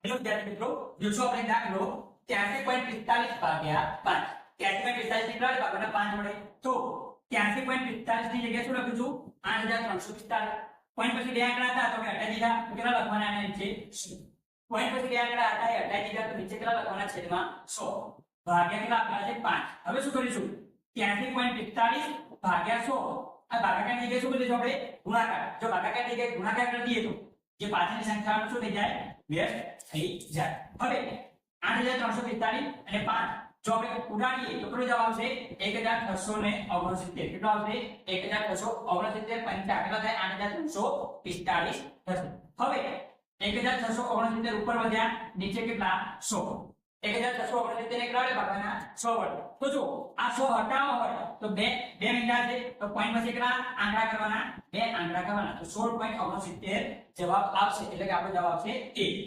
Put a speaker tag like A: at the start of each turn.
A: Hello વિદ્યાર્થી મિત્રો, જોશો આપણે દાખલો 83.45 ભાગ્યા 5. 83.45 ની 3 ભાગવાના 5 મળે તો 83.45 ની જગ્યાએ શું લખું છું 8345. પોઈન્ટ પછી બે આંકડા હતા તો મેં હટાવી દીધા, તો કેટલા લખવાના આના નીચે 100. પોઈન્ટ પછી બે આંકડા હતા એ હટાવી દીધા તો નીચે કેટલા લખવાના છેદમાં 100 ભાગ્યા કેટલા આપેલા છે 5. હવે શું કરીશું 83.45 ભાગ્યા 100. આ ભાગાકારની જગ્યાએ શું કરી દઈશું આપણે ગુણાકાર. જો ભાગાકારની જગ્યાએ ગુણાકાર કરી દઈએ તો જે પાછળની સંખ્યાનો શું થઈ જાય વ્યસ્ત થઈ જાય. હવે 8345 અને 5 જો આપણે ઉડાડીએ તો કેટલો જવાબ આવશે 1669. કેટલો આવશે 1669. પંચા કેટલા થાય 8345 થશે. હવે 1669 ઉપર વધ્યા, નીચે કેટલા 100. 1669 ને કેટલા વડે ભાગવાના 100 વડે. તો જો આ 100 હટાવવા હોય તો બે મીંડા છે તો પોઈન્ટ પછી કેટલા આંકડા કરવાના, બે આંકડા કરવાના તો 16.69 જવાબ આવશે. એટલે કે આપણો જવાબ છે A.